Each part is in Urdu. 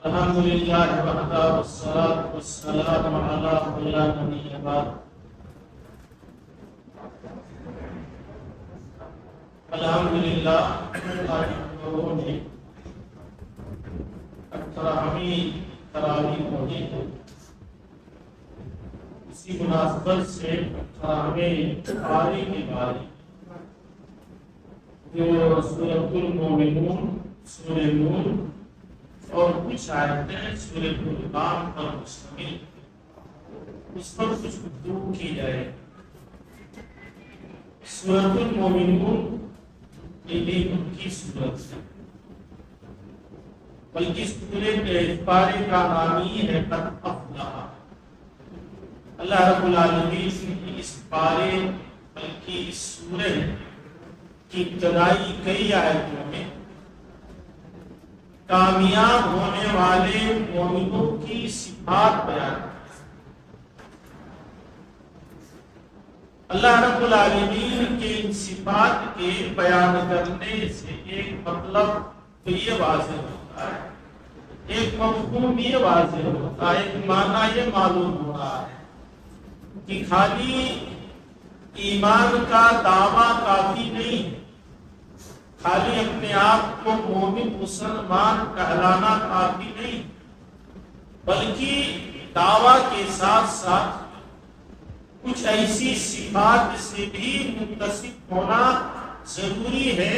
الحمد للہ وحدہ والصلاة والسلام علی خیر نبی بعد۔ الحمدللہ آج ہم لوگوں نے تراویح پڑھی ہے۔ اسی مناسبت سے باری کی باری جو سورۃ المومنون، سورہ نور اور کچھ آیتیں سورۃ القلم پر مشتمل، اس پر کچھ گفتگو کی جائے۔ سورۃ المومنون یہ مکی سورت ہے، بلکہ سورے کے پارے کا نام ہی ہے قد افلح۔ اللہ رب العالمین کی اس پارے بلکہ اس سورہ کی ابتدائی کئی آیتوں میں کامیاب ہونے والے مومنوں کی صفات بیان کی۔ اللہ رب العالمین کے ان صفات کے بیان کرنے سے ایک مطلب تو یہ واضح ہوتا ہے، ایک مفہوم یہ واضح ہوتا ہے، ایک معنی یہ معلوم ہو رہا ہے کہ خالی ایمان کا دعویٰ کافی نہیں ہے، خالی اپنے آپ کو مومن مسلمان کہلانا کافی نہیں، بلکہ دعویٰ کے ساتھ ساتھ کچھ ایسی صفات سے بھی متصف ہونا ضروری ہے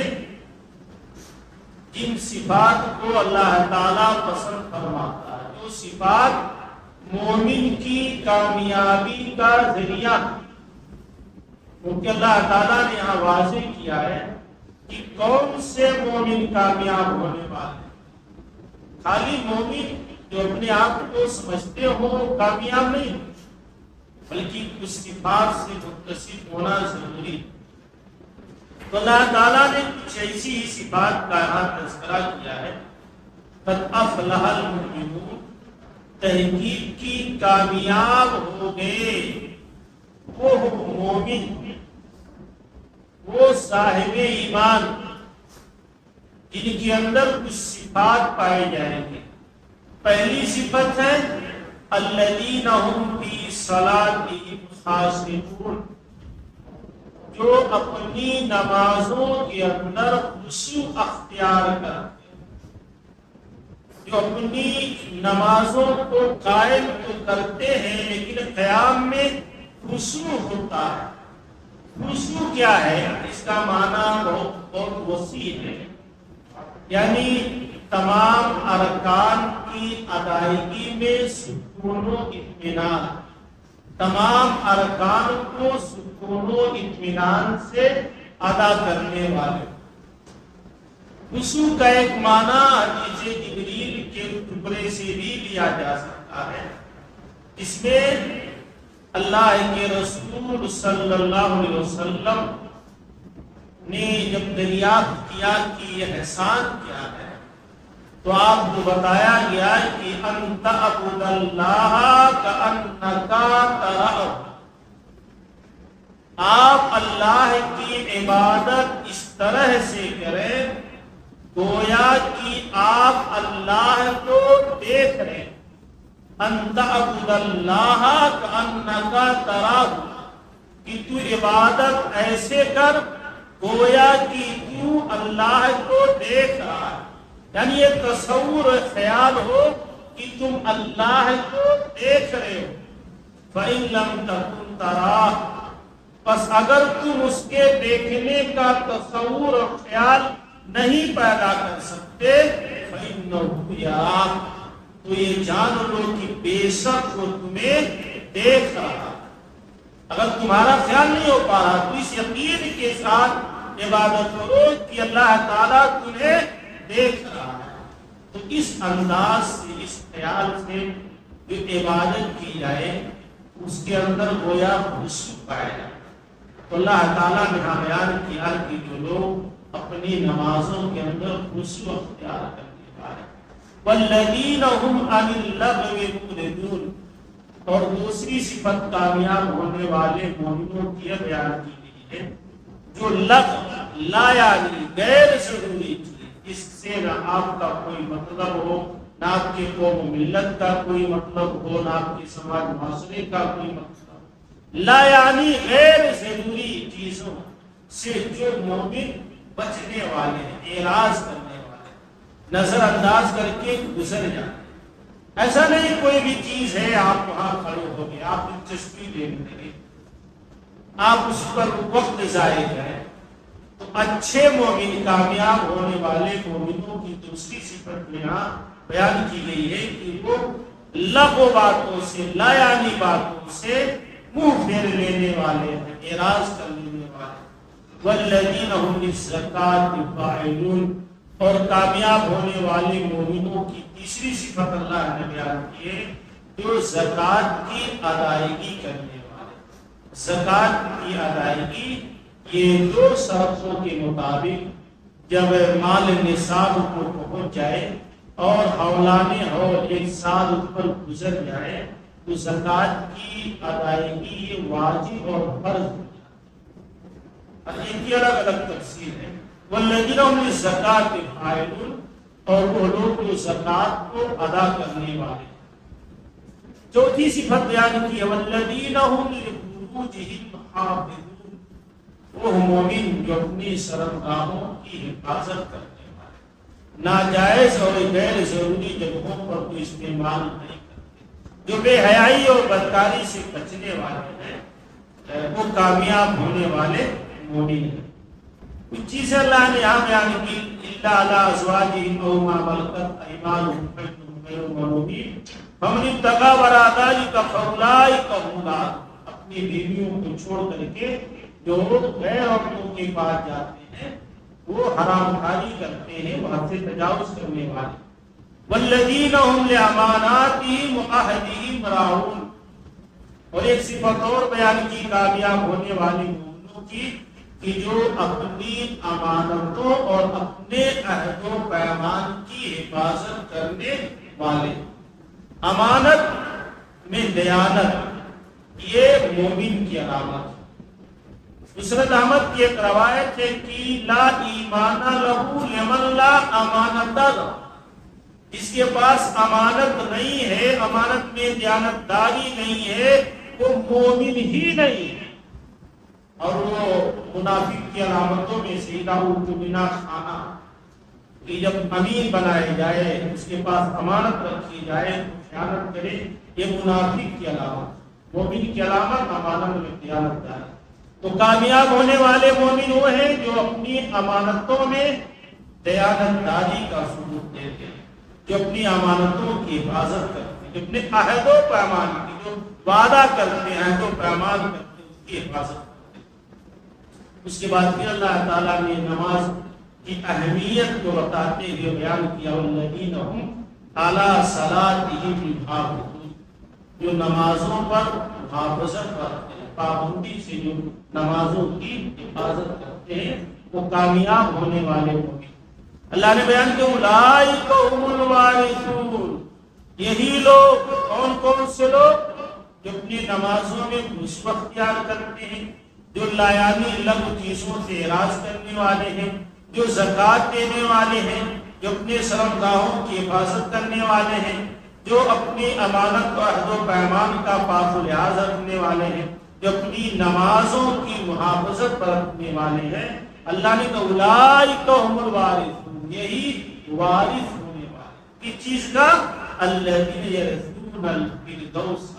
جن صفات کو اللہ تعالیٰ پسند فرماتا ہے، جو صفات مومن کی کامیابی کا ذریعہ، کیونکہ اللہ تعالیٰ نے یہاں واضح کیا ہے کہ کون سے مومن کامیاب ہونے والے۔ خالی مومن جو اپنے آپ کو سمجھتے ہو کامیاب نہیں، بلکہ کچھ صفات سے متصف ہونا ضروری ہے۔ تو اللہ تعالیٰ نے کچھ ایسی ہی صفات کا یہاں تذکرہ کیا ہے، قد افلح المؤمنون، تحقیق کی کامیاب ہو گئے وہ مومن، وہ صاحب ایمان جن کے اندر کچھ صفات پائے جائیں گے۔ پہلی صفت ہے الذین هم فی صلاتہم خاشعون، جو اپنی نمازوں کے اندر خشوع اختیار کرتے ہیں، جو اپنی نمازوں کو قائم تو کرتے ہیں لیکن قیام میں خشوع ہوتا ہے۔ خشوع کیا ہے؟ اس کا معنی بہت وسیع ہے، یعنی تمام ارکان کی ادائیگی میں سکون و اطمینان، تمام ارکان کو سکون و اطمینان سے ادا کرنے والے۔ خشوع کا ایک معنی حدیث جبریل کے ٹکڑے سے بھی لیا جا سکتا ہے، اس میں اللہ کے رسول صلی اللہ علیہ وسلم نے جب دریافت کیا کہ یہ احسان کیا ہے تو آپ کو بتایا گیا کہ انت عبد اللہ کأنک ترہ، آپ اللہ کی عبادت اس طرح سے کریں گویا کہ آپ اللہ کو دیکھ رہے ہیں۔ انت عبد اللہ کأنک ترہ، کہ تو عبادت ایسے کر گویا کہ تو اللہ کو دیکھ رہا ہے، یعنی یہ تصور و خیال ہو کہ تم اللہ کو دیکھ رہے ہو۔ فَإِن لَمْ تَكُنْ تَرَاهُ، پس اگر تم اس کے دیکھنے کا تصور و خیال نہیں پیدا کر سکتے فَإِنَّهُ يَرَاكَ، تو یہ جان لو کہ بے شک وہ تمہیں دیکھ رہا۔ اگر تمہارا خیال نہیں ہو پا رہا تو اس یقین کے ساتھ عبادت کرو کہ اللہ تعالیٰ تمہیں دیکھ رہا ہے۔ تو اس انداز سے، اس خیال سے جو عبادت کی جائے اس کے اندر گویا خشوع پائے جائے۔ تو اللہ تعالیٰ نے بیان کیا کہ جو لوگ اپنی نمازوں کے اندر خشوع اختیار کرنے والے، والذین هم عن اللغو معرضون، اور دوسری صفت کامیاب ہونے والے مومنوں کی بیان کی گئی ہے جو لغو لا یعنی غیر ضروری چیز، اس سے نہ آپ کا کوئی مطلب ہو نہ آپ کے قوم و ملت کا کوئی مطلب ہو، نہ آپ کے سماج معاشرے کا کوئی مطلب، لا یعنی غیر ضروری چیزوں سے جو مومن بچنے والے ہیں، اعراض کرنے والے، نظر انداز کر کے گزر جائیں۔ ایسا نہیں کوئی بھی چیز ہے آپ وہاں کھڑے ہو گئے، آپ دلچسپی لینے لگے، آپ اس پر وقت ضائع کریں۔ تو اچھے مومن، کامیاب ہونے والے مومنوں کی دوسری صفت یہاں بیان کی گئی ہے کہ وہ لغو باتوں سے، لا یعنی باتوں سے منہ پھیر لینے والے ہیں، اعراض کر لینے والے۔ والذین هم للزکاة فاعلون، اور کامیاب ہونے والے مومنوں کی تیسری صفت اللہ نے بیان کی ہے، جو زکوٰۃ کی ادائیگی کرنے والے۔ زکوٰۃ کی ادائیگی یہ دو شرطوں کے مطابق جب مال نصاب کو پہنچ جائے اور حولان حول ایک سال اس پر گزر جائے تو زکوٰۃ کی ادائیگی یہ واجب اور فرض ہو جائے۔ ان کی الگ الگ تفصیل ہے۔ والذین هم للزکاة فاعلون، اور وہ لوگ جو زکوٰۃ کو ادا کرنے والے۔ چوتھی صفت بیان کی ہے، والذین هم لفروجهم حافظون، وہ مومن جو اپنی شرمگاہوں کی حفاظت کرنے والے، ناجائز اور غیر ضروری جگہوں پر کوئی استعمال نہیں کرتے، جو بے حیائی اور بدکاری سے بچنے والے ہیں، وہ کامیاب ہونے والے مومن ہیں۔ کچھ چیزیں اللہ نے یہاں بیان کی، الا علی ازواجہم او ما ملکت ایمانہم فانہم غیر ملومین فمن ابتغی وراء ذلک فاولئک هم العادون، اپنی بیویوں کو چھوڑ کر کے جو غیر عورتوں کے پاس جاتے ہیں وہ حرام کاری کرتے ہیں، وہاں سے تجاوز کرنے والے۔ والذین هم لاماناتہم وعہدہم راعون، اور ایک صفت اور بیان کی کامیاب ہونے والی مومنوں کی کہ جو اپنی امانتوں اور اپنے عہد و پیمان کی حفاظت کرنے والے۔ امانت میں دیانت یہ مومن کی علامت ہے۔ مسند احمد کی ایک روایت ہے کہ لا ایمان لہو لمن لا امانت لہ، جس کے پاس امانت نہیں ہے، امانت میں دیانت داری نہیں ہے، وہ مومن ہی نہیں ہے۔ اور وہ منافق کی علامتوں میں سے بنا خانہ، کہ جب امین بنائے جائے، اس کے پاس امانت رکھی جائے تو خیانت کرے، یہ منافق کی علامت۔ مومن کی علامت امانت میں خیانت داری۔ تو کامیاب ہونے والے مومن وہ ہیں جو اپنی امانتوں میں دیانت داری کا ثبوت دیتے ہیں، جو اپنی امانتوں کی حفاظت کرتے ہیں، جو اپنے عہد و پیمان کی، جو وعدہ کرتے ہیں، عہد و پیمان کرتے ہیں، اس کی حفاظت کرتے ہیں۔ اس کے بعد پھر اللہ تعالیٰ نے نماز کی اہمیت کو بتاتے ہوئے بیان کیا، والذین هم علی صلاتہم یحافظون، جو نمازوں پر محافظت کرتے ہیں، پابندی سے جو نمازوں کی حفاظت کرتے ہیں، وہ کامیاب ہونے والے ہوں گے۔ اللہ نے بیان کیا، اولئک هم الوارثون، یہی لوگ، کون سے لوگ؟ جو اپنی نمازوں میں خشوع اختیار کرتے ہیں، جو لایانی لغو چیزوں سے اعراض کرنے والے ہیں، جو زکوٰۃ دینے والے ہیں، جو اپنے شرمگاہوں کی حفاظت کرنے والے ہیں، جو اپنی امانت و عہد و پیمان کا پاک و لحاظ رکھنے والے ہیں، جو اپنی نمازوں کی محافظت برتنے والے ہیں۔ اللہ نے کہا اولئک هم الوارثون، یہی وارث ہونے والے کس چیز کا؟ الذین یرثون الفردوس،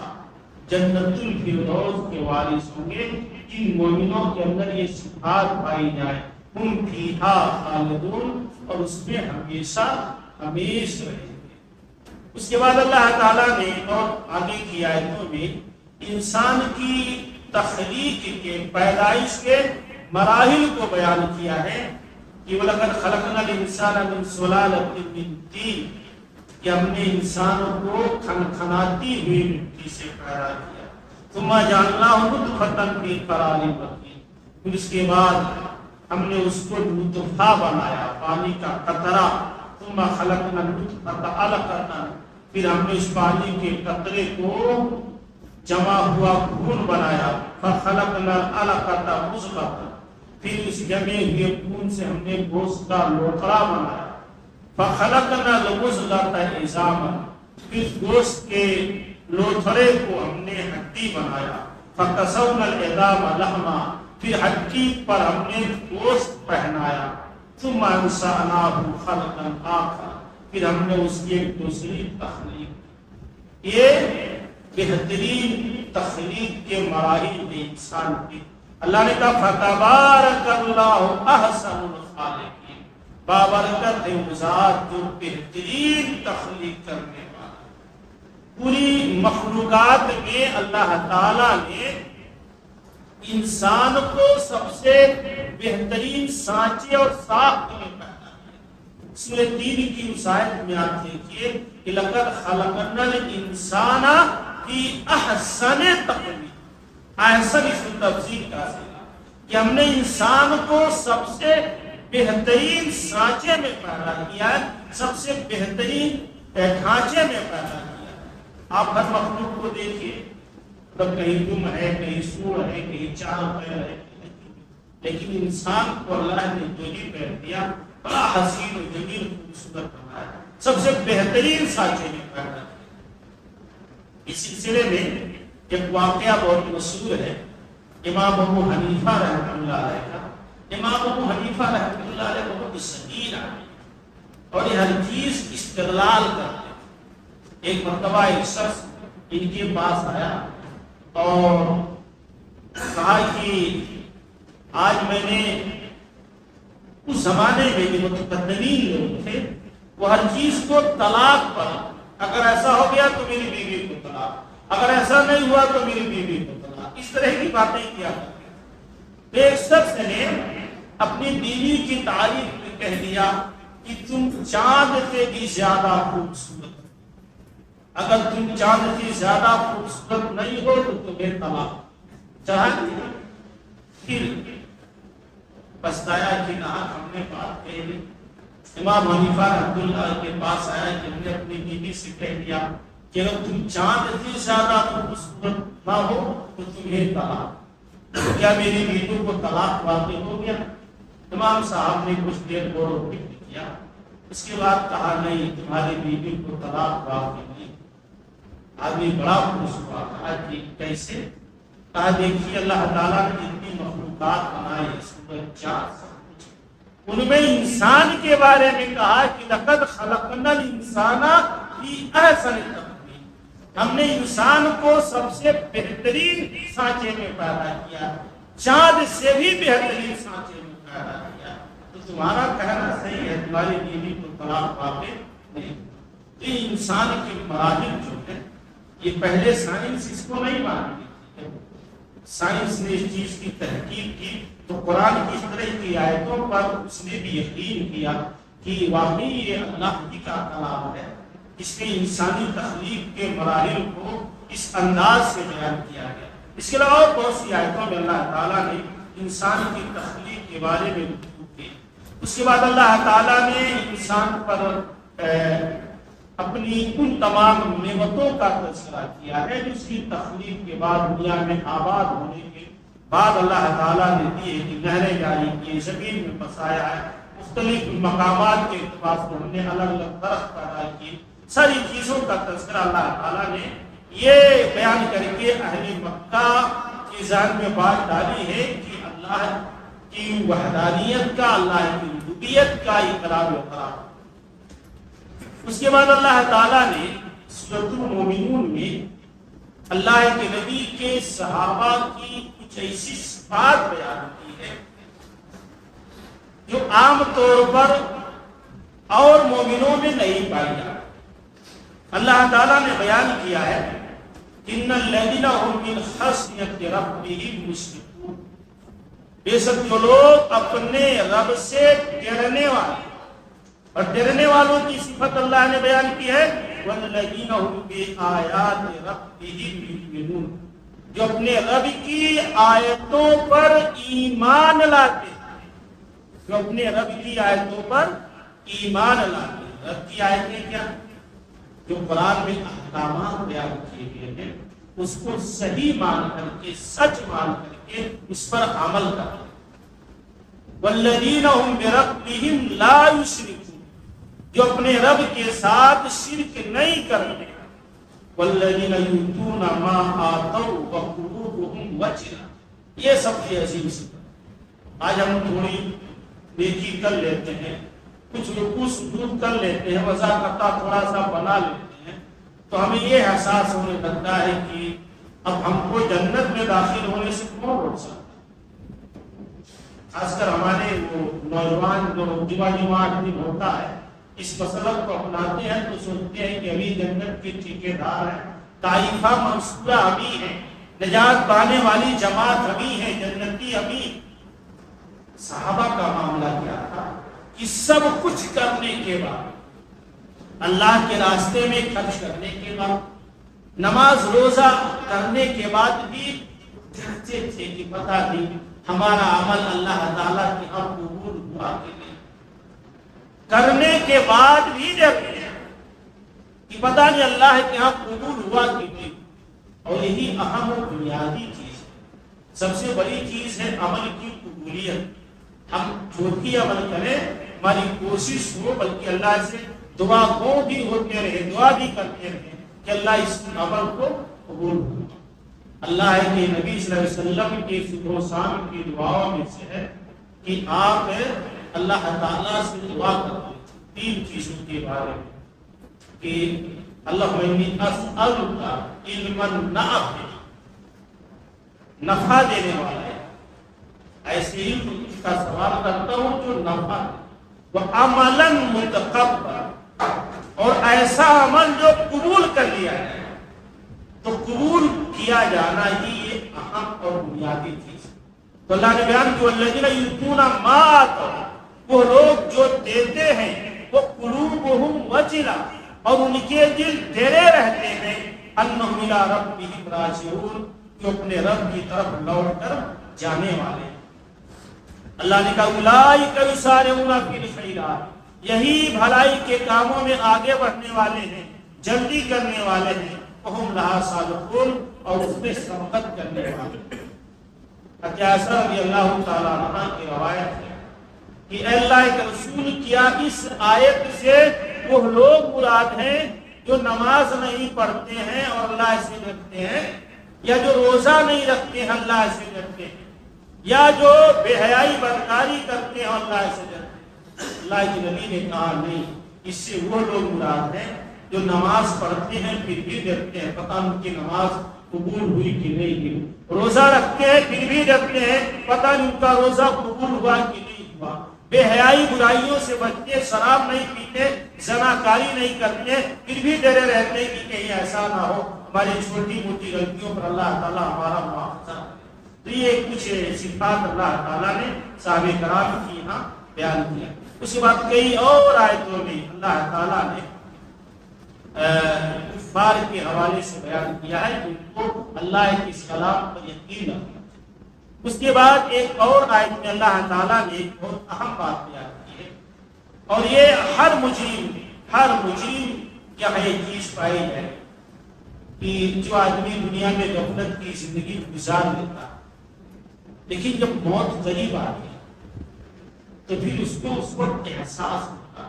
جنت الفردوس کے وارث ہوں گے جن مومنوں کے اندر یہ صفات پائی جائے، ہم فیہا خالدون، اور اس میں ہمیشہ ہمیش رہیں گے۔ اس کے بعد اللہ تعالیٰ نے اور آگے کی آیتوں میں انسان کی تخلیق کے، پیدائش کے مراحل کو بیان کیا ہے کہ وَلَقَدْ خَلَقْنَا الْإِنسَانَ مِنْ سُلَالَةٍ مِنْ طِينٍ، کہ ہم نے انسانوں کو کھنکھناتی ہوئی مٹی سے پیدا کیا، ثم جعلناہ نطفۃ فی قرار مکین، پھر اس کے بعد ہم نے اس کو نطفہ بنایا، پانی کا قطرہ، ثم خلقنا النطفۃ علقۃ، پھر ہم نے اس پانی کے قطرے کو جمع ہوا خون بنایا، فخلقنا العلقۃ مضغۃ، پھر اس جمے ہوئے خون سے ہم نے گوشت کا لوتھڑا بنایا، فخلقنا المضغة عظاما، پھر گوشت کے لوتھڑے کو ہم نے ہڈی بنایا، فکسونا العظام لحما، پھر ہڈی پر ہم نے گوشت پہنایا، ثم انشأناه خلقا آخر، پھر ہم نے اس کی ایک دوسری تخلیق. یہ بہترین تخلیق کے مراحل میں انسان کی اللہ نے کہا فتبارک اللہ احسن الخالقین، بابرکت ہے وہ ذات جو بہترین تخلیق کرنے والا. پوری مخلوقات میں اللہ تعالی نے انسان کو سب سے بہترین سانچے اور ساخت میں پہنا ہے. سورہ 3 کی اس آیت میں آپ دیکھیے کہ لقد خلقنا الانسان فی احسن تقویم. احسن اس تفسیر کا سیلا کہ ہم نے انسان کو سب سے بہترین سانچے میں پیدا کیا ہے، سب سے بہترین ڈھانچے میں پیدا کیا. آپ ہر مخلوق کو دیکھیے، مطلب کہیں دم ہے، کہیں سور ہے، کہیں چار پیر ہے، لیکن انسان کو اللہ نے دو ہی پیر دیا، بڑا حسین و جمیل خوبصورت بنایا، سب سے بہترین سانچے میں پیدا کیا. اس سلسلے میں ایک واقعہ بہت مشہور ہے امام ابو حنیفہ رحمۃ اللہ علیہ کا. امام ابو حنیفہ رحمۃ اللہ علیہ بہت ذہین آدمی اور یہ ہر چیز استدلال کرتے. ایک مرتبہ ایک شخص ان کے پاس آیا اور کہا کہ آج میں نے اس زمانے میں جو متقدمین لوگ تھے وہ ہر چیز کو طلاق پر، اگر ایسا ہو گیا تو میری بیوی کو طلاق، اگر ایسا نہیں ہوا تو میری بیوی کو طلاق، اس طرح کی باتیں کیا کرتے. ایک شخص نے اپنی بیوی کی تعریف میں کہہ دیا کہ تم چاند سے بھی زیادہ خوبصورت، اگر تم چاند سے زیادہ خوبصورت نہیں ہو تو تمہیں طلاق. چاہے پھر پچھتایا کہ نہ ہم نے بات کہہ لی. امام حنیفہ رحمۃ اللہ کے پاس آیا کہ ہم نے اپنی بیوی سے کہہ دیا کہ اگر تم چاند سے زیادہ خوبصورت نہ ہو تو تمہیں طلاق، کیا میری بیوی کو طلاق واقع ہو گیا؟ امام صاحب نے کچھ دیر غور و فکر کیا، اس کے بعد کہا نہیں، تمہاری بیوی کو طلاق واقع نہیں. آدمی بڑا خوش ہوا، کہا کہ کیسے؟ کہا دیکھیے اللہ تعالیٰ نے جتنی مخلوقات بنائی سورج چاند، ان میں انسان کے بارے میں کہا کہ لقد خلقنا الانسان فی احسن تقویم، ہم نے انسان کو سب سے بہترین سانچے میں پیدا کیا، چاند سے بھی بہترین سانچے میں پیدا کیا. تو تمہارا کہنا صحیح ہے، تمہاری بیوی کو طلاق واقع نہیں. یہ انسان کے مراحل جو ہے یہ پہلے سائنس اس کو نہیں مانتی تھی. سائنس نے اس چیز کی تحقیق کی تو قرآن کی اس طرح کی آیتوں پر اس نے بھی یقین کیا کہ واقعی یہ اللہ ہی کا کلام ہے. اس میں انسانی تخلیق کے مراحل کو اس انداز سے بیان کیا گیا. اس کے علاوہ بہت سی آیتوں میں اللہ تعالیٰ نے انسان کی تخلیق کے بارے میں گفتگو کی. اس کے بعد اللہ تعالیٰ نے انسان پر اپنی ان تمام نعمتوں کا تذکرہ کیا ہے جو اس کی تخلیق کے بعد دنیا میں آباد ہونے کے بعد اللہ تعالیٰ نے دی ہے. کہ نہریں جاری کی، زمین میں بسایا ہے، مختلف مقامات کے اعتبار سے ہم نے الگ الگ درخت پیدا کیے. ساری چیزوں کا تذکرہ اللہ تعالیٰ نے یہ بیان کر کے اہل مکہ کے ذہن میں بات ڈالی ہے کہ اللہ کی وحدانیت کا، اللہ کی ربوبیت کا اقرار و اقرار. اس کے بعد اللہ تعالیٰ نے سورۃ المومنون میں اللہ کے نبی کے صحابہ کی کچھ ایسی صفات بیان کی ہے جو عام طور پر اور مومنوں میں نہیں پائی جاتی. اللہ تعالیٰ نے بیان کیا ہے ان الذین هم من خشیۃ ربهم مشفقون، بے شک جو لوگ اپنے رب سے ڈرنے والے، اور ڈرنے والوں کی صفت اللہ نے بیان کی ہے والذین هم بآیات ربهم یؤمنون، جو اپنے رب کی آیتوں پر ایمان لاتے ہیں، جو اپنے رب کی آیتوں پر ایمان لاتے ہیں. رب کی آیتیں کیا؟ جو قرآن میں احکامات بیان کیے گئے ہیں اس کو صحیح مان کر کے، سچ مان کر کے اس پر عمل کرتے. والذین هم بربهم لا یشرکون، جو اپنے رب کے ساتھ شرک نہیں کرتے. والذین یؤتون ما آتوا وقلوبهم وجلہ. یہ سب سے عظیم صفت. آج ہم تھوڑی نیکی کر لیتے ہیں, کچھ رکوع سجود کر لیتے ہیں, وضاحت تھوڑا سا بنا لیتے ہیں, تو ہمیں یہ احساس ہونے لگتا ہے کہ اب ہم کو جنت میں داخل ہونے سے کون روک سکتا ہے. خاص کر ہمارے وہ نوجوان جو جمعہ دن ہوتا ہے اس مسلک کو اپناتے ہیں تو سنتے ہیں کہ ابھی جنت کے ٹھیکیدار ہیں, طائفہ منصورہ ابھی ہے, نجات پانے والی جماعت ابھی ہے, جنتی ابھی. صحابہ کا معاملہ کیا تھا کہ سب کچھ کرنے کے بعد, اللہ کے راستے میں خرچ کرنے کے بعد, نماز روزہ کرنے کے بعد بھی ڈرتے تھے کہ پتہ نہیں ہمارا عمل اللہ تعالیٰ کے ہاں قبول ہوا کہ نہیں. کرنے کے بعد بھی ڈرتے ہیں کہ پتہ نہیں اللہ کے ہاں قبول ہوا کہ نہیں. اور یہی اہم و بنیادی چیز ہے, سب سے بڑی چیز ہے عمل کی قبولیت. ہم جو بھی عمل کریں ہماری کوشش ہو, بلکہ اللہ سے دعا گو بھی ہوتے رہے, دعا بھی کرتے رہے کہ اللہ اس عمل کو قبول ہو. اللہ کے نبی صلی اللہ علیہ وسلم کے صبح و شام کی دعاؤں میں سے ہے کہ آپ اللہ تعالیٰ سے دعا کرتے تین چیزوں کے بارے میں کہ اللہ انی اسألک علما نافعا, نفع دینے والا ہے, ایسے علم کا سوال کرتا ہوں جو نفع دے, وعملا متقبلا, اور ایسا عمل جو قبول کر لیا جائے. تو قبول کیا جانا ہی یہ اہم اور بنیادی چیز ہے. تو اللہ نے بیان کیا والذین یؤتون ما آتوا, وہ لوگ جو دیتے ہیں وہ قلوبہم وجلہ, اور ان کے دل ڈرے رہتے ہیں, انہم الی ربہم راجعون, جو اپنے رب کی طرف لوٹ کر جانے والے ہیں. اللہ نے کہا اولئک یسارعون فی الخیرات, یہی بھلائی کے کاموں میں آگے بڑھنے والے ہیں, جلدی کرنے والے ہیں. وہم لہا سابقون, اور اس میں سبقت کرنے والے. عطیہ رضی اللہ تعالیٰ عنہ کی روایت ہے کہ اے اللہ کے رسول, کیا اس آیت سے وہ لوگ مراد ہیں جو نماز نہیں پڑھتے ہیں اور اللہ سے ڈرتے ہیں, یا جو روزہ نہیں رکھتے ہیں اللہ سے ڈرتے ہیں, یا جو بے حیائی بدکاری کرتے ہیں اور اللہ سے ڈرتے ہیں؟ اللہ کے نبی نے کہا نہیں, اس سے وہ لوگ مراد ہیں جو نماز پڑھتے ہیں پھر بھی ڈرتے ہیں پتہ ان کی نماز قبول ہوئی کہ نہیں ہوئی, روزہ رکھتے ہیں پھر بھی ڈرتے ہیں پتہ نہیں ان کا روزہ قبول ہوا کہ نہیں ہوا, بے حیائی برائیوں سے بچتے, شراب نہیں پیتے, زناکاری نہیں کرتے, پھر بھی ڈرے رہتے کہ کہیں ایسا نہ ہو ہماری چھوٹی موٹی غلطیوں پر اللہ تعالیٰ ہمارا معاوضہ. تو یہ کچھ صفات اللہ تعالیٰ نے صحابہ کرام کی یہاں بیان کیا. اس کے بعد کئی اور آیتوں میں اللہ تعالیٰ نے کفار کے حوالے سے بیان کیا ہے کہ ان کو اللہ کے اس کلام پر یقین رکھنا. اس کے بعد ایک اور آیت میں اللہ تعالیٰ نے ایک بہت اہم بات بیان کی ہے, اور یہ ہر مجرم یہاں یہ چیز پائی ہے کہ جو آدمی دنیا میں غفلت کی زندگی گزار لیتا ہے, لیکن جب موت قریب آتی ہے تو پھر اس کو اس وقت احساس ہوتا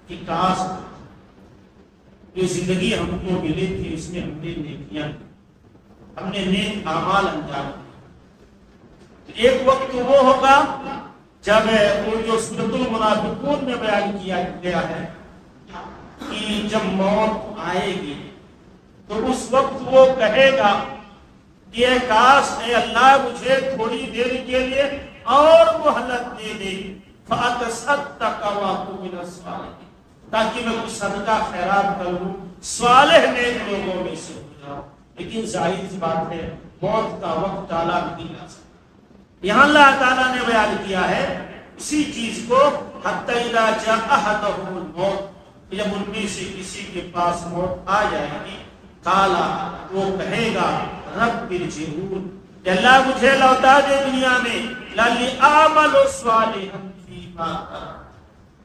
کہ کاش جو زندگی ہم کو ملی تھی اس میں ہم نے نیکیاں, ہم نے نیک اعمال انجام دیے. ایک وقت وہ ہوگا جب وہ جو سورۃ المنافقون میں بیان کیا گیا ہے کہ جب موت آئے گی تو اس وقت وہ کہے گا کہ اے کاش اے اللہ مجھے تھوڑی دیر کے لیے اور مہلت دے دے, فاتصدق واکن من الصالحین, تاکہ میں کچھ صدقہ خیرات کروں, صالح نیک لوگوں میں سے ہو جاؤں. لیکن ظاہر سی بات ہے موت کا وقت ٹالا نہیں جا سکتا. یہاں اللہ تعالیٰ نے بیان کیا ہے اسی چیز کو حتی اذا جاء احدهم الموت, جب ان میں سے کسی کے پاس موت آ جائے گی, قال, وہ کہے گا رب ارجعون, کہ اللہ مجھے لوٹا دے دنیا میں, لعلی اعمل صالحا فیما ترکت,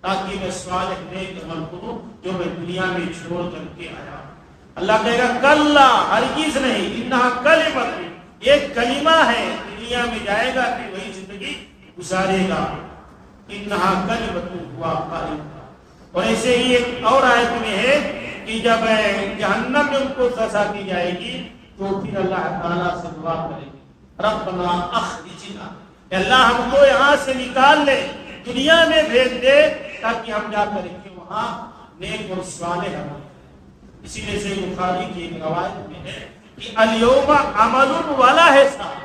تاکہ میں صالح نیک عمل کروں جو میں دنیا میں چھوڑ کر کے آیا. اللہ کہے گا کلا, ہرگز نہیں, انہا کلمۃ, یہ کلمہ ہے, دنیا میں جائے گا پھر وہی زندگی گزارے گا. انہا کلمۃ ہوا قائم, اور ایسے ہی ایک اور آیت میں ہے کہ جب جہنم میں ان کو سزا دی جائے گی تو پھر اللہ تعالیٰ سے دعا کریں گے ربنا اخرجنا، اللہ ہم کو یہاں سے نکال لے، دنیا میں بھیج دے تاکہ ہم جا کر کے وہاں نیک اور صالح ہوں۔ اسی لیے سے بخاری کی ایک روایت میں ہے کہ الیوم عمل ولا حساب،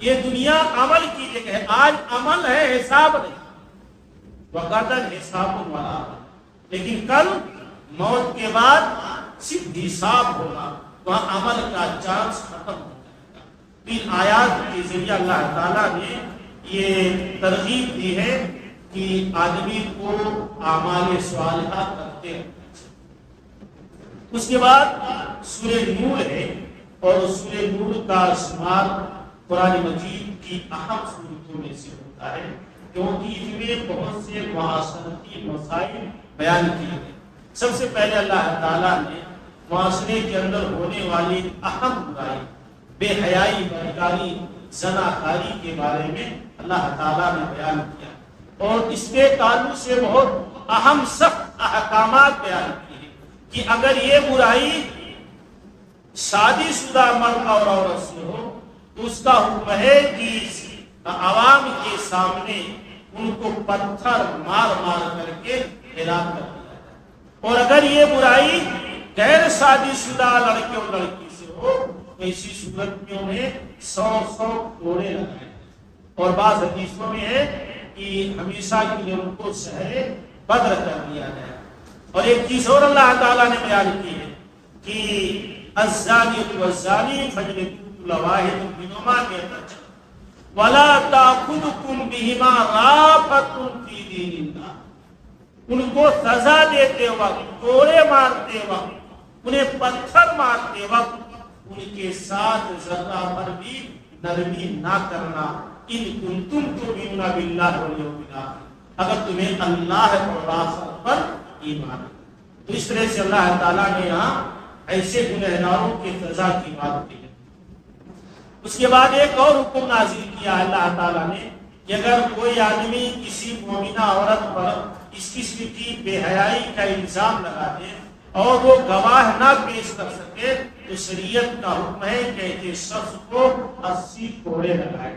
یہ دنیا عمل کی جگہ ہے، آج عمل ہے حساب نہیں، وغدا حساب ولا، لیکن کل موت کے بعد صرف حساب ہوگا، وہاں عمل کا چانس ختم ہو جائے گا۔ ان آیات کے ذریعے اللہ تعالیٰ نے یہ ترغیب دی ہے کہ آدمی کو اعمال صالحہ کرتے ہیں۔ اس کے بعد سورہ نور ہے، اور سورہ نور کا شمار قرآن مجید کی اہم صورتوں میں سے ہوتا ہے، کیونکہ اس میں بہت سے معاشرتی مسائل بیان کیے گئے۔ سب سے پہلے اللہ تعالیٰ نے معاشرے کے اندر ہونے والی اہم برائی، بے حیائی، بدکاری، زناکاری کے بارے میں اللہ تعالیٰ نے بیان کیا، اور اس کے تعلق سے بہت اہم سخت احکامات بیان کیے کہ اگر یہ برائی شادی شدہ مرد اور عورت سے ہو تو اس کا حکم ہے کہ عوام کے سامنے ان کو پتھر مار مار کر کے ہلاک کر دیا جائے، اور اگر یہ برائی غیر شادی شدہ لڑکے اور لڑکی سے ہو تو اسی صورت میں انہیں 100 کوڑے لگائے، اور بعض حدیثوں میں ہے کہ ہمیشہ کے لیے ان کو شہر بدر کر دیا جائے۔ اور ایک چیز اور اللہ تعالیٰ نے بیان کی ہے کہ الزانی والزانی فاجلدوا كل واحد منهما 100 ولا تأخذكم بهما رأفة في دين الله، ان کو سزا دیتے وقت، کوڑے مارتے وقت، انہیں پتھر مارتے وقت ان کے ساتھ ذرہ پر بھی نرمی نہ کرنا، ان کنتم تؤمنون باللہ والیوم الآخر، اگر تمہیں اللہ اور آخرت پر ایمان۔ تو اس طرح سے اللہ تعالیٰ نے یہاں ایسے گنہگاروں کی سزا کی بات کی ہے۔ اس کے بعد ایک اور حکم نازل کیا اللہ تعالیٰ نے کہ اگر کوئی آدمی کسی مومنہ عورت پر اس قسم کی بے حیائی کا الزام لگا دے اور وہ گواہ نہ پیش کر سکے تو شریعت کا حکم ہے کہ ایسے شخص کو 80 کوڑے لگائے،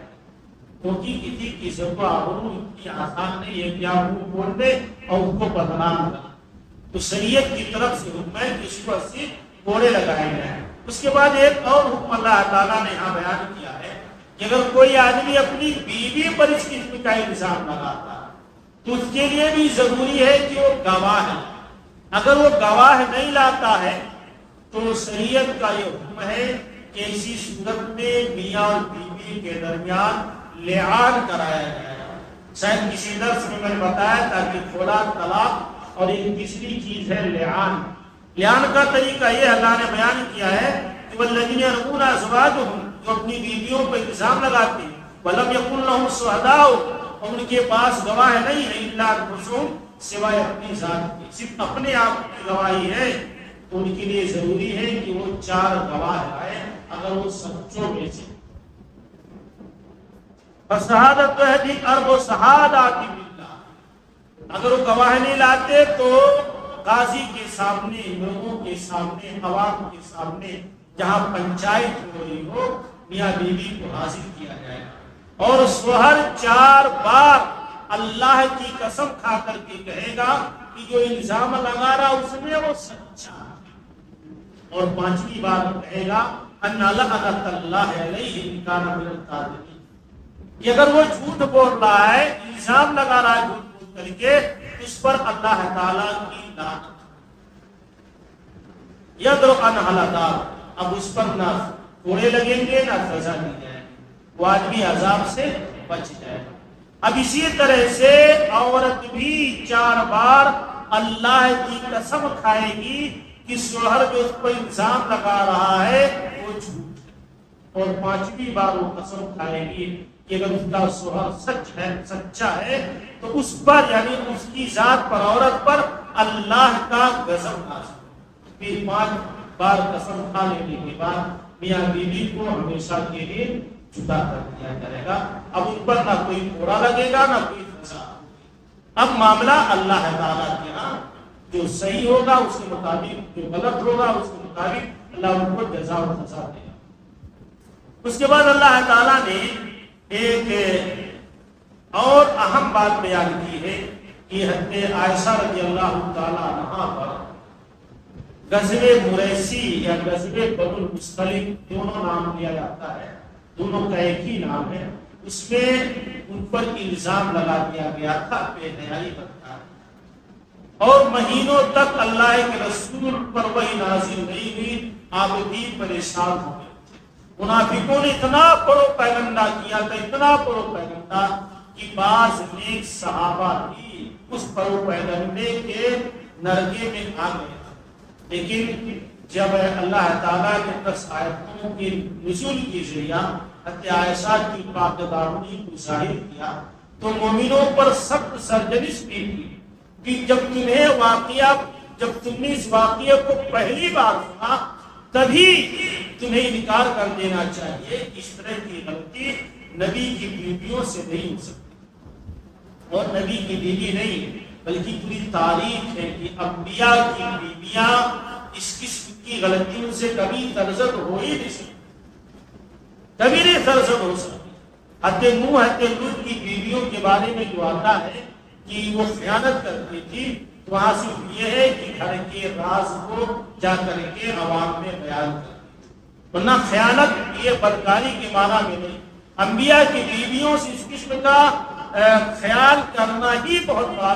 کیونکہ کسی کسی کو آبرو اتنی آسان نہیں ہے کہ آپ منہ بول دے اور اس کو بدنام کریں، تو شریعت کی طرف سے حکم ہے کہ اس کو 80 کوڑے لگائے گئے۔ اس کے بعد ایک اور حکم اللہ تعالیٰ نے یہاں بیان کیا ہے کہ اگر کوئی آدمی اپنی بیوی پر اس قسم کا الزام لگاتا تو اس کے لیے بھی ضروری ہے کہ وہ گواہ ہے، اگر وہ گواہ نہیں لاتا ہے تو شریعت کا یہ حکم ہے کہ اسی صورت میں میاں اور بیوی کے درمیان لعان کرایا جائے۔ شاید کسی درس میں نے بتایا تھا کہ کھلا طلاق اور ایک تیسری چیز ہے لعان۔ لعان کا طریقہ یہ اللہ نے بیان کیا ہے کہ والذین یرمون ازواجہم، جو اپنی بیویوں پر الزام لگاتے ہیں، ولم یکن لہم شہداء، اور ان کے پاس گواہ نہیں ہے، الا انفسہم، سوائے اپنی ذات کے، صرف اپنے آپ کی گواہی ہے، تو ان کے لیے ضروری ہے کہ وہ 4 گواہ لائیں اگر وہ سچوں میں سے۔ فشہادۃ احدی اربع شہادات باللہ، اگر وہ گواہ نہیں لاتے تو قاضی کے سامنے، لوگوں کے سامنے، عوام کے سامنے جہاں پنچایت ہو رہی ہو، میاں بیوی کو حاضر کیا جائے، اور شوہر 4 بار اللہ کی قسم کھا کر کے کہے گا کہ جو الزام لگا رہا اس میں وہ سچا، اور 5ویں بار کہے گا ان لعنت اللہ علیہ ان کان من الکاذبین، کہ اگر وہ جھوٹ بول رہا ہے، الزام لگا رہا ہے جھوٹ بول کر کے، اس پر اللہ تعالیٰ کی لعنت۔ یدرک عنہ العذاب، اب اس پر نہ کوڑے لگیں گے نہ سزا دی جائے، وہ آدمی عذاب سے بچ جائے گا۔ اب اسی طرح سے عورت بھی 4 بار اللہ کی قسم کھائے گی کہ شوہر جو اس پر الزام لگا رہا ہے وہ جھوٹ ہے، اور 5ویں بار وہ قسم کھائے گی کہ اگر اس کا شوہر سچا ہے تو اس پر، یعنی اس کی ذات پر، عورت پر اللہ کا غضب نازل۔ پھر 5 بار قسم کھا لینے کے بعد میاں بیوی کو ہمیشہ کے لیے جدا کر دیا جائے گا، اب ان پر نہ کوئی کوڑا لگے گا نہ کوئی سزا۔ اب معاملہ اللہ تعالیٰ کے ہاں جو صحیح ہوگا اس کے مطابق، جو غلط ہوگا اس کے مطابق اللہ ان کو جزا و سزا دے گا۔ اس کے بعد اللہ تعالیٰ نے ایک اور اہم بات بیان کی ہے کہ حضرت عائشہ رضی اللہ تعالیٰ عنہا پر غزوہ مریسی یا غزوہ بنو المصطلق دونوں نام لیا جاتا ہے، دونوں کا ایک ہی نام ہے، اس میں ان پر الزام لگا دیا گیا تھا بے حیائی برتا ہے، اور مہینوں تک اللہ کے رسول پر وحی نازل نہیں ہوئی، عابدین پریشان ہو گئے۔ منافقوں نے اتنا پروپیگنڈا کیا تھا، اتنا پروپیگنڈا کہ بعض نیک صحابہ بھی اس پروپیگنڈے کے نرگے میں آ گئے، لیکن جب اللہ تعالیٰ کے 10 آیتوں کی نزول کی ذریعہ حضرت عائشہ کی پاکدامنی کو ظاہر کیا تو مومنوں پر سخت سرزنش بھی کی کہ جب تم نے اس واقعے کو پہلی بار سنا تبھی تمہیں انکار کر دینا چاہیے۔ اس طرح کی غلطی نبی کی بیویوں سے نہیں ہو سکتی، اور نبی کی بیوی نہیں بلکہ پوری تاریخ ہے کہ انبیاء کی بیویاں اس قسم کی غلطیوں سے کبھی سرزد ہو ہی نہیں سکتی، کبھی نہیں سرزد ہو سکتی۔ حضرت نوح حضرت لوط کی بیویوں کے بارے میں جو آتا ہے کہ وہ خیانت کرتی تھی، تو وہاں صرف یہ ہے کہ گھر کے راز کو جا کر کے عوام میں بیان کرتی، ورنہ خیانت یہ بدکاری کے معنی میں نہیں۔ انبیاء کی بیویوں سے اس قسم کا خیال کرنا ہی بہت بڑا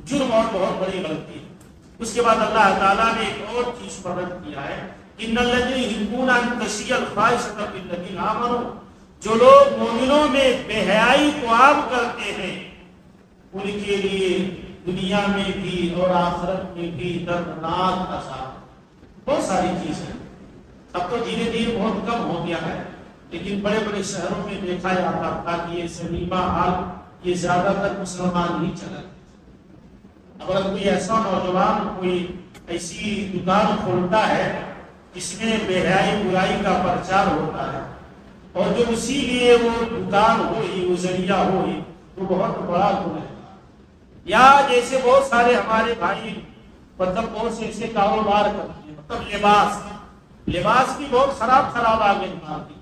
جرم اور بہت بڑی غلطی ہے۔ اس کے بعد اللہ تعالیٰ نے ایک اور چیز پر رد کیا ہے، ان الذین یحبون ان تشیع الفاحشۃ فی الذین آمنوا، جو لوگ مومنوں میں بے حیائی کو عام کرتے ہیں ان کے لیے دنیا میں بھی اور آخرت میں بھی دردناک عذاب۔ بہت ساری چیزیں اب تو دھیرے دھیرے بہت کم ہو گیا ہے، لیکن بڑے بڑے شہروں میں دیکھا جاتا تھا کہ یہ سنیما ہال یہ زیادہ تر مسلمان نہیں چلا۔ اگر کوئی ایسا نوجوان کوئی ایسی دکان کھولتا ہے جس میں بے حیائی برائی کا پرچار ہوتا ہے اور جو اسی لیے وہ دکان ہوئی، وہ ذریعہ ہوئی، تو بہت بڑا گناہ ہے۔ یا جیسے بہت سارے ہمارے بھائی مطلب بہت سے ایسے کاروبار کرتے ہیں، مطلب لباس کی بہت خراب آگے مارکیٹ۔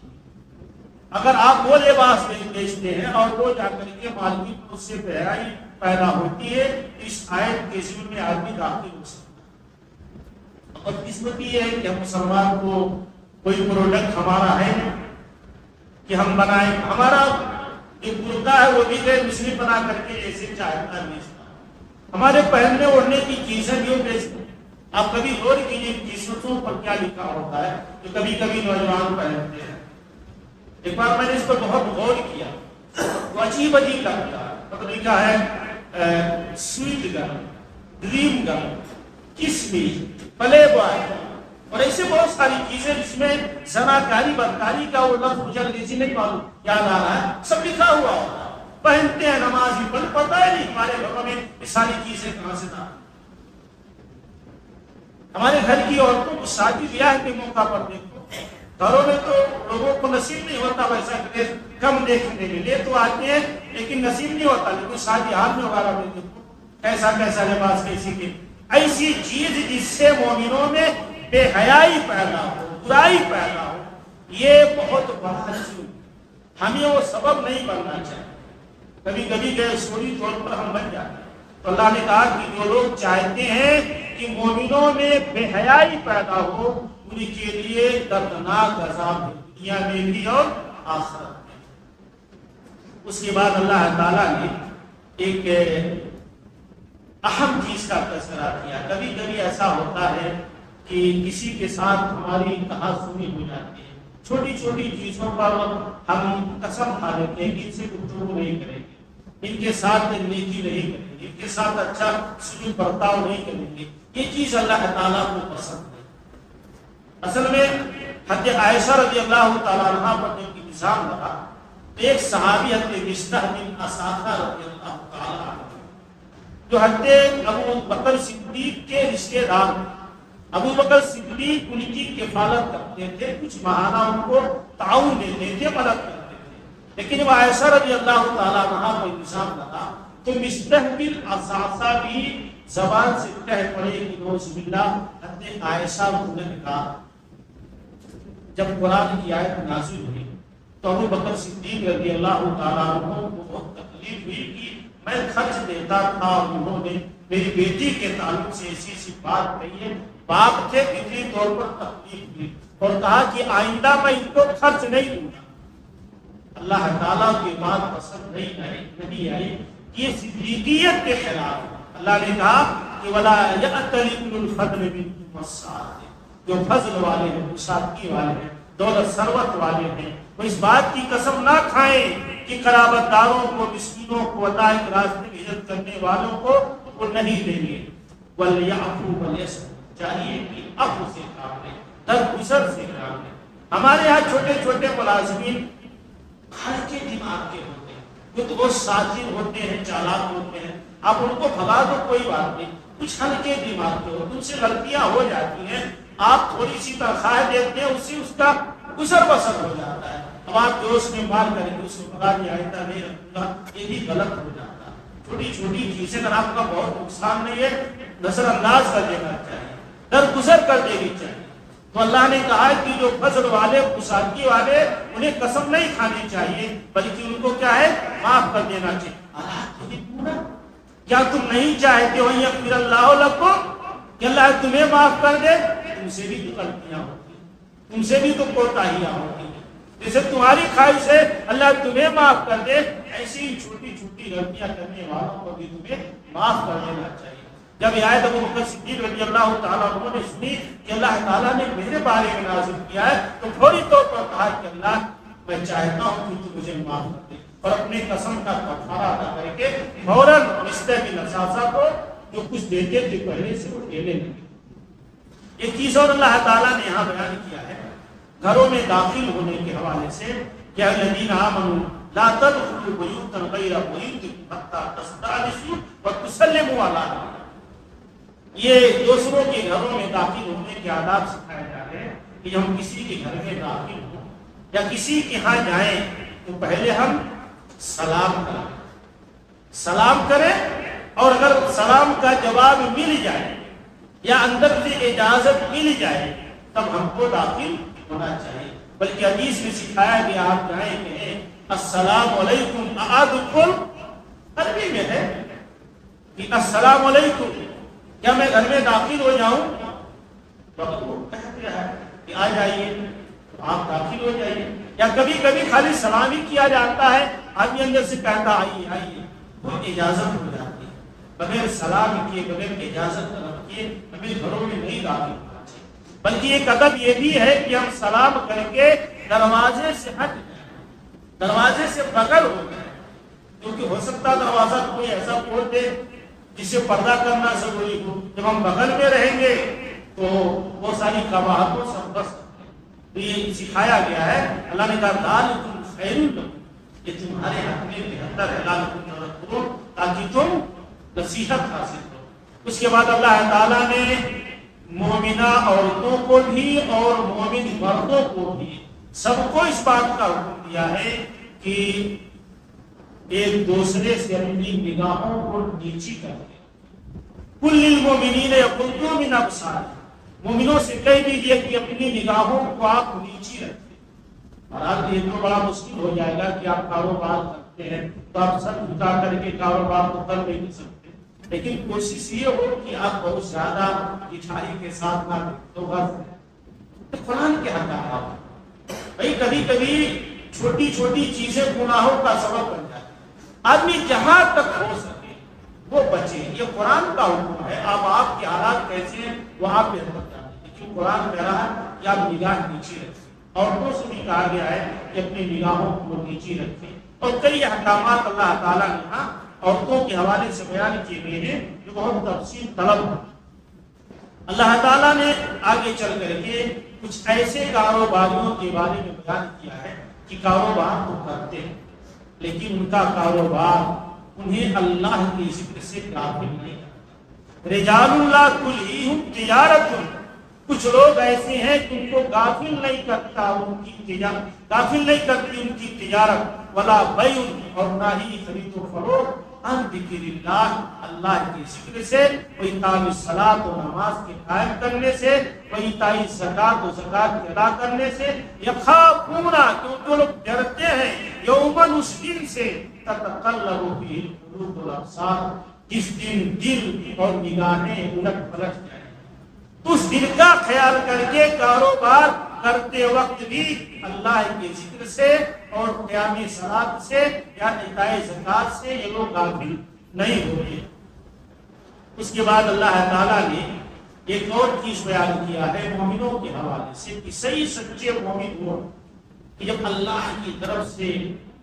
اگر آپ وہ لباس بیچتے ہیں اور وہ جا کر کے مارکیٹ میں اس سے بے حیائی پیدا ہوتی ہے، اس آیت کے ذمن میں آدمی داخل ہو سکتا ہے۔ اور قسمت یہ ہے کہ ہم مسلمان کو کوئی پروڈکٹ ہمارا ہے کہ ہم بنائیں، ہمارا جو کرتا ہے وہ بھی غیر مسلم بنا کر کے ایسے چاہتا ہے، ہمارے پہننے اوڑھنے کی چیزیں بھی وہ بیچتے ہیں۔ آپ کبھی غور کیجیے ٹی شرٹوں پر کیا لکھا ہوتا ہے جو کبھی کبھی نوجوان پہنتے ہیں۔ ایک بار میں نے اس پر بہت غور کیا، وہ عجیب لگتا ہے، مطلب لکھا ہے سویٹ گرل، ڈریم گرل، کس می، پلے بوائے، اور ایسے بہت ساری چیزیں جس میں زناکاری بدکاری کا وہ لفظ مجھے انگریزی نہیں معلوم یاد آ رہا ہے، سب لکھا ہوا ہوتا ہے۔ پہنتے ہیں نماز بھی پتہ ہی نہیں ہمارے گھروں میں یہ ساری چیزیں کہاں سے نہ۔ ہمارے گھر کی عورتوں کو شادی بیاہ کے موقع پر دیکھو، گھروں میں تو لوگوں کو نصیب نہیں ہوتا ویسا کم دیکھنے کے لیے تو آتے ہیں لیکن نصیب نہیں ہوتا، لیکن شادی حال میں وغیرہ میں دیکھو کیسا لباس کیسی کی ایسی چیز جس سے مومنوں میں بے حیائی پیدا ہو، برائی پیدا ہو، یہ بہت بڑا جرم، ہمیں وہ سبب نہیں بننا چاہیے۔ کبھی کبھی غیر شعوری طور پر ہم بن جاتے ہیں، تو اللہ نے کہا کہ جو لوگ چاہتے ہیں کہ مومنوں میں بے حیائی پیدا ہو ان کے لیے دردناک عذاب ہے، دنیا میں بھی اور آخرت میں۔ اس کے بعد اللہ تعالیٰ نے ایک اہم چیز کا تذکرہ کیا۔ کبھی کبھی ایسا ہوتا ہے کہ کسی کے ساتھ ہماری تحاسنی ہو جاتی ہے، چھوٹی چھوٹی چیزوں پر ہم قسم کھا لیتے ہیں کہ ان سے گفتگو نہیں کریں گے، ان کے ساتھ نیکی نہیں کریں گے، ان کے ساتھ اچھا سلوک برتاؤ نہیں کریں گے، یہ چیز اللہ تعالیٰ کو پسند ہے۔ اصل میں حضرت عائشہ رضی اللہ تعالیٰ عنہ پر جب الزام لگا تو ایک صحابی حضرت مصطح بن اساثہ رضی اللہ تعالیٰ عنہ جو حضرت ابو بکر صدیق کے رشتے دار، ابو بکر صدیق ان کی کفالت کرتے تھے، کچھ ماہانہ ان کو تعاون دیتے تھے، مدد کرتے تھے، لیکن جب عائشہ رضی اللہ تعالیٰ عنہ کو الزام لگا تو مصطح بن اساثہ بھی زبان سے کہہ پڑے کہ نوز باللہ حضرت عائشہ نے کہا جب قرآن کی آیت نازل ہوئی تو ابو بکر صدیق رضی اللہ تعالیٰ عنہ کو بہت تکلیف ہوئی کہ میں خرچ دیتا تھا اور انہوں نے میری بیٹی کے تعلق سے ایسی سی بات کہی ہے، باپ تھے فطری طور پر تکلیف ہوئی اور کہا کہ آئندہ میں ان کو خرچ نہیں دوں گا۔ اللہ تعالیٰ کی بات پسند نہیں آئی کہ یہ صدیقیت کے خلاف۔ اللہ نے کہا کہ وَلَا يَأْتَلِ أُولُو الْفَضْلِ مِنكُمْ وَالسَّعَةِ، جو فضل والے ہیں، وسعت والے ہیں، دولت ثروت والے ہیں، وہ اس بات کی قسم نہ کھائیں کہ قرابت داروں کو، مسکینوں کو، اللہ کے راستے میں ہجرت کرنے والوں کو وہ نہیں دیں گے۔ وَلْيَعْفُوا وَلْيَصْفَحُوا، چاہیے کہ عفو سے کام لیں، درگزر سے کام لیں۔ ہمارے یہاں چھوٹے چھوٹے ملازمین ہلکے دماغ کے ہوتے ہیں، جو تو بہت شاطر ہوتے ہیں، چالاک ہوتے ہیں، آپ ان کو بھگا دو کوئی بات نہیں، کچھ ہلکے دماغ کے ہوتے ہیں، ان سے غلطیاں ہو جاتی ہیں، آپ تھوڑی سی تنخواہ دیتے ہیں، اس سے اس کا گزر بسر ہو جاتا ہے۔ اب آپ جوش میں مار کریں گے، اس کو بھگا دیا آئندہ نہیں رکھوں گا، یہ بھی غلط ہو جاتا ہے۔ چھوٹی چھوٹی چیزیں اگر آپ کا بہت نقصان نہیں ہے، نظر انداز کر دینا چاہیے، درگزر کر دینی چاہیے۔ تو اللہ نے کہا کہ جو فضل والے، وسعت والے، انہیں قسم نہیں کھانی چاہیے، بلکہ ان کو کیا ہے، معاف کر دینا چاہیے۔ کیا تم نہیں چاہتے ہو یغفر اللہ لکم، کہ اللہ تمہیں معاف کر دے؟ تم سے بھی تو غلطیاں ہوتی ہیں، تم سے بھی تو کوتاہیاں ہوتی ہیں، جیسے تمہاری خواہش ہے اللہ تمہیں معاف کر دے، ایسی ہی چھوٹی چھوٹی غلطیاں کرنے والوں کو بھی تمہیں معاف کر دینا چاہیے۔ جب یہ آیت ابو بکر صدیق رضی اللہ تعالیٰ عنہ نے سنی کہ اللہ تعالیٰ نے میرے بارے میں نازل کیا ہے، تو فوری طور پر کہا کہ اللہ میں چاہتا ہوں کہ تو مجھے معاف کر دے، اور اپنے قسم کا کفارہ ادا کر کے فوراً رشتے کی نساسا کو جو کچھ دیتے تھے پہلے سے وہ دینے لگے۔ ایک چیز اور اللہ تعالیٰ نے یہاں بیان کیا ہے گھروں میں داخل ہونے کے حوالے سے، کہ الذین آمنوا لا تدخلوا بیوتا غیر بیوتکم حتی تستأنسوا وتسلموا علی اہلہا۔ یہ دوسروں کے گھروں میں داخل ہونے کے آداب سکھائے جا رہے ہیں کہ ہم کسی کے گھر میں داخل ہوں یا کسی کے ہاں جائیں تو پہلے ہم سلام کریں، اور اگر سلام کا جواب مل جائے یا اندر سے اجازت مل جائے تب ہم کو داخل ہونا چاہیے۔ بلکہ حدیث میں سکھایا گیا آپ جائیں کہ السلام علیکم اادخل، عربی میں ہے کہ السلام علیکم، کیا میں گھر میں داخل ہو جاؤں؟ وقت وہ کہتے ہیں کہ آ جائیے، آپ داخل ہو جائیے۔ یا کبھی کبھی خالی سلام ہی کیا جاتا ہے، آدمی اندر سے کہتا آئیے آئیے، وہ اجازت ہو جاتی ہے۔ بغیر سلام کیے، بغیر اجازت طلب کیے ہمیں گھروں میں نہیں داخل ہونا چاہیے۔ بلکہ ایک ادب یہ بھی ہے کہ ہم سلام کر کے دروازے سے ہٹ جائیں، دروازے سے بغل ہو جائیں، کیونکہ ہو سکتا دروازہ کوئی ایسا کھول دے جس سے پردہ کرنا ضروری ہو۔ جب ہم بغل میں رہیں گے تو وہ ساری قباحتوں سے ہم بچ سکتے ہیں۔ تو یہ سکھایا گیا ہے، اللہ نے کہا ذالکم خیر لکم، یہ تمہارے حق میں بہتر ہے، لعلکم تذکرون، تاکہ تم نصیحت حاصل کرو۔ اس کے بعد اللہ تعالیٰ نے مومنہ عورتوں کو بھی اور مومن مردوں کو بھی سب کو اس بات کا حکم دیا ہے کہ ایک دوسرے سے اپنی نگاہوں کو نیچی کر دیں۔ کل للمؤمنین یغضوا من ابصارہم، مومنوں سے کہہ دیجیے کہ اپنی نگاہوں کو آپ نیچی رکھیں۔ اور آپ یہ تو بڑا مشکل ہو جائے گا کہ آپ کاروبار کرتے ہیں تو آپ سر جھکا کر کے کاروبار کو کر نہیں سکتے، لیکن کوشش یہ ہو کہ آپ بہت زیادہ اٹھائی کے ساتھ نہ دیں تو بس قرآن کے حکامات۔ بھائی کبھی کبھی چھوٹی چھوٹی چیزیں گناہوں کا سبب بن جاتی ہیں، آدمی جہاں تک ہو سکے وہ بچے، یہ قرآن کا حکم ہے۔ آپ کے حالات کیسے ہیں وہ آپ بہتر جانتے ہیں، کیوں قرآن کہہ رہا ہے کہ آپ نگاہ نیچے رکھیں۔ عورتوں سے بھی کہا گیا ہے کہ اپنی نگاہوں کو نیچی رکھیں، اور کئی احکامات اللہ تعالیٰ نے یہاں عورتوں کے حوالے سے بیان کیے گئے ہیں جو بہت تفصیل طلب ہے۔ اللہ تعالیٰ نے آگے چل کر کے کچھ ایسے کاروباریوں کے بارے میں بیان کیا ہے کہ کاروبار تو کرتے ہیں لیکن ان کا کاروبار انہیں اللہ کے ذکر سے غافل نہیں کرتا۔ رجال لا تلہیہم تجارت، کچھ لوگ ایسے ہیں جن کو غافل نہیں کرتا ان کی تجارت، غافل نہیں کرتی ان کی تجارت، ولا بیع، اور نہ ہی خرید و فروخت، ان ذکر اللہ، اللہ کے ذکر سے، و اقام الصلاۃ و نماز کے قائم کرنے سے، و ایتاء الزکات و زکات کے ادا کرنے سے، یخافون کیونکہ لوگ ڈرتے ہیں، یومن اس دن سے تتقلب فیہ القلوب والابصار، جس دن دل اور نگاہیں الٹ پلٹ جائیں۔ تو اس دن کا خیال کر کے کاروبار کرتے وقت بھی اللہ کے ذکر سے اور قیام صلاۃ سے یا ایتاء زکات سے یہ لوگ غافل نہیں ہوتے۔ اس کے بعد اللہ تعالیٰ نے ایک اور چیز بیان کیا ہے مومنوں کے حوالے سے کہ صحیح سچے مومن وہ کہ جب اللہ کی طرف سے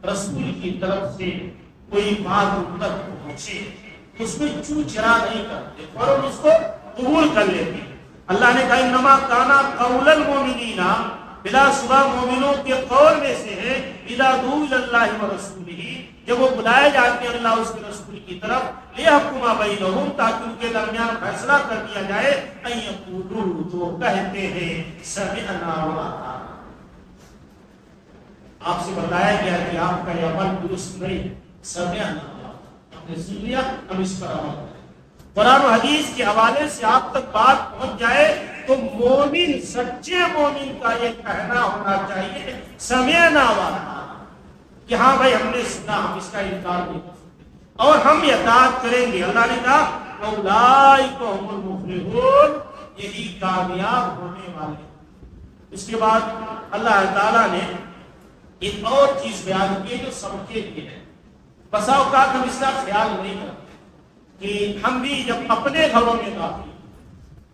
رسول کی طرف سے کوئی بات ان تک پہنچے اس میں چوں چرا نہیں کرتے، فوراً اس کو قبول کر لیتے۔ اللہ نے کہا انما کانا قول المؤمنین، بلا شبہ مومنوں کے قول میں سے ہے، اذا دعوا الی اللہ ورسولہ، جب وہ بلائے جاتے ہیں اللہ اس کے رسول کی طرف، لیحکم بینہم، تاکہ ان کے درمیان فیصلہ کر دیا جائے، ان یقولوا، تو کہتے ہیں سمعنا واطعنا۔ آپ سے بتایا گیا کہ آپ کا یہ عمل درست نہیں، سمعنا واطعنا، آپ نے سن لیا، ہم اس پر عمل کریں۔ قرآن و حدیث کے حوالے سے آپ تک بات پہنچ جائے تو مومن، سچے مومن کا یہ کہنا ہونا چاہیے سمعنا واطعنا، کہ ہاں بھائی ہم نے سنا، ہم اس کا انکار نہیں کر سکتے اور ہم اطاعت کریں گے۔ اللہ نے کہا اولئک هم المفلحون، یہی کامیاب ہونے والے۔ اس کے بعد اللہ تعالیٰ نے ایک اور چیز بیان کی جو سب کے لیے ہے۔ بسا اوقات ہم اس کا خیال نہیں کرتے کہ ہم بھی جب اپنے گھروں میں داخل،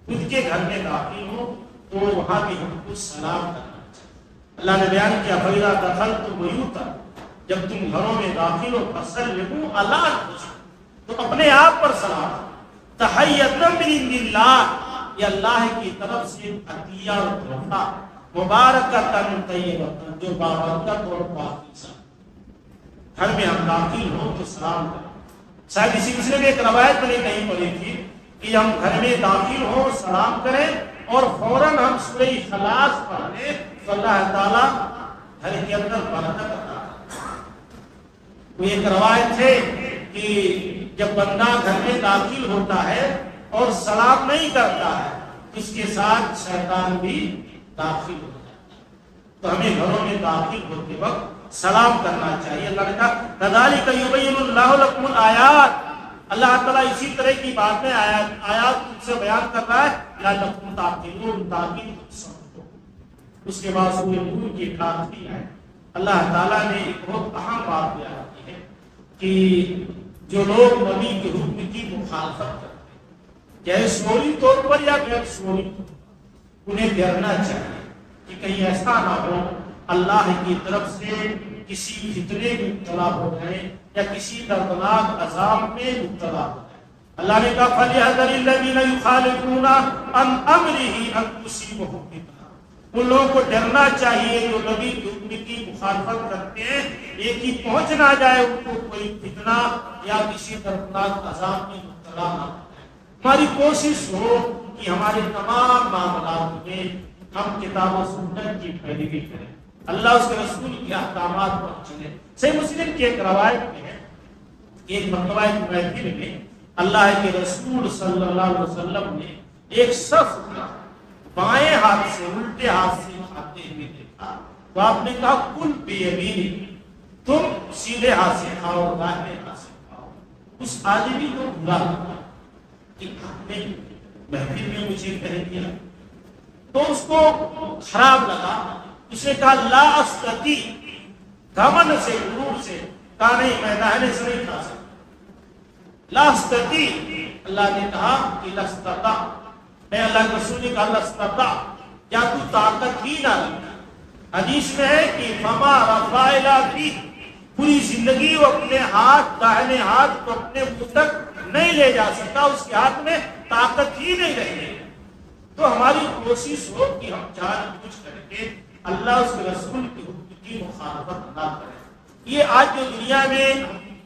خود کے گھر میں داخل ہوں تو وہاں بھی ہم کو سلام کرنا چاہیے۔ اللہ نے بیان کیا فَإِذَا دَخَلْتُمْ بُيُوتًا، جب تم گھروں میں داخل ہو فَسَلِّمُوا عَلَىٰ أَنفُسِكُمْ، تو اپنے آپ پر سلام، تَحِيَّةً مِّنْ عِندِ اللَّهِ، یہ اللہ کی طرف سے عطیہ اور تحفہ، مبارکۃ طیبۃ، جو بابرکت اور پاکیزہ۔ گھر میں ہم داخل ہوں تو سلام کریں۔ شاید اسی سلسلے میں ایک روایت میں نے کہیں پڑھی تھی کہ ہم گھر میں داخل ہوں سلام کریں اور فوراً ہم سورہ اخلاص پڑھ لیں تو اللہ تعالیٰ گھر کے اندر برکت عطا کرتا ہے۔ وہ ایک روایت ہے کہ جب بندہ گھر میں داخل ہوتا ہے اور سلام نہیں کرتا ہے اس کے ساتھ شیطان بھی داخل ہو جاتا ہے۔ تو ہمیں گھروں میں داخل ہوتے وقت سلام کرنا چاہیے۔ اللہ نے کہا کذالک یبین اللہ لکم الآیات، اللہ تعالیٰ اسی طرح کی باتیں آیات سے بیان کر رہا ہے لعلکم تعقلون، تاکہ تم سمجھو۔ اس کے بعد سورہ نور کی آخری ہے اللہ تعالیٰ نے ایک بہت اہم بات بیان کی ہے کہ جو لوگ نبی کے حکم کی مخالفت کرتے ہیں چاہے شعوری طور پر یا غیر شعوری طور پر، انہیں ڈرنا چاہیے کہ کہیں ایسا نہ ہو اللہ کی طرف سے کسی فتنے میں مبتلا ہو جائے یا کسی دردناک عذاب میں مبتلا ہو جائے۔ اللہ نے کہا فَلْيَحْذَرِ الَّذِينَ يُخَالِفُونَ عَنْ أَمْرِهِ أَن تُصِيبَهُمْ فِتْنَةٌ، ان لوگوں کو ڈرنا چاہیے جو نبی کے حکم کی مخالفت کرتے ہیں ایک ہی پہنچ نہ جائے ان کو کوئی فتنہ یا کسی دردناک عذاب میں مبتلا نہ ہو جائے۔ ہماری کوشش ہو کہ ہمارے تمام معاملات میں ہم کتاب و سنت کی پیروی کریں، اللہ اس کے رسول کے احکامات پر چلیں۔ صحیح مسلم کی ایک روایت میں ہے کہ ایک مرتبہ ایک محفل میں اللہ کے رسول صلی اللہ علیہ وسلم نے ایک شخص کو بائیں ہاتھ سے الٹے ہاتھ سے کھاتے ہوئے دیکھا تو آپ نے کہا کل بیمینک، تم سیدھے ہاتھ سے کھاؤ دائیں ہاتھ سے کھاؤ۔ اس آدمی کو برا لگا کہ آپ نے محفل میں مجھے کہہ دیا، تو اس کو خراب لگا۔ اس نے کہا لا استطیع، گھمنڈ سے غرور سے کہا نہیں میں داہنے سے نہیں کھا سکتا، لا استطیع۔ اللہ نے کہا کہ لستطع، اے اللہ کے رسول نے کہا لستطع، کیا تو طاقت ہی نہ رکھتا۔ حدیث میں ہے کہ فما رفع الا فی، پوری زندگی وہ اپنے ہاتھ داہنے ہاتھ کو اپنے منہ تک نہیں لے جا سکتا، اس کے ہاتھ میں طاقت ہی نہیں رہی۔ تو ہماری کوشش ہو کہ ہم جان بوجھ کر کے اللہ اس کے رسول کے حکم کی مخالفت نہ کریں۔ یہ آج جو دنیا میں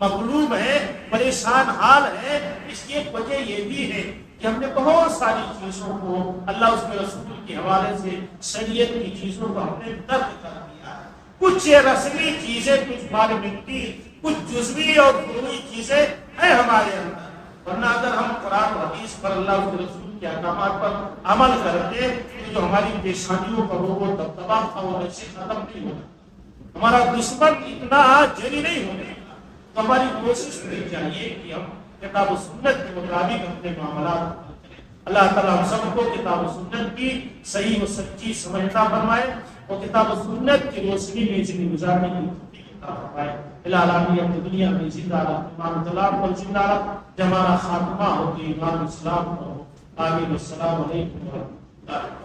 مغلوب ہے، پریشان حال ہے، اس کی ایک وجہ یہ بھی ہے کہ ہم نے بہت ساری چیزوں کو اللہ اس کے رسول کے حوالے سے شریعت کی چیزوں کو ہم نے ترک کر دیا ہے۔ کچھ رسمی چیزیں، کچھ بال مٹی، کچھ جزوی اور فروعی چیزیں ہے ہمارے اندر، ورنہ اگر ہم قرآن و حدیث پر، اللہ کے رسول کے احکامات پر عمل کرتے تو جو ہماری پیشانیوں پر وہ دبدبا تھا وہ ایسے ختم نہیں ہوتا، ہمارا دشمن اتنا جری نہیں ہونے کا۔ تو ہماری کوشش ہونی چاہیے کہ ہم کتاب و سنت کے مطابق اپنے معاملات کریں۔ اللہ تعالیٰ ہم سب کو کتاب و سنت کی صحیح و سچی سمجھنا فرمائے اور کتاب و سنت کی روشنی میں زندگی گزارنے کی توفیق عطا فرمائے۔ العالمین اپنی دنیا میں زندہ رہا، ایمان طلاب پر زندہ رہا، جب ہمارا خاتمہ ہو کہ ایمان اسلام پر ہو۔ آمین۔ السلام علیکم ورحمۃ اللہ۔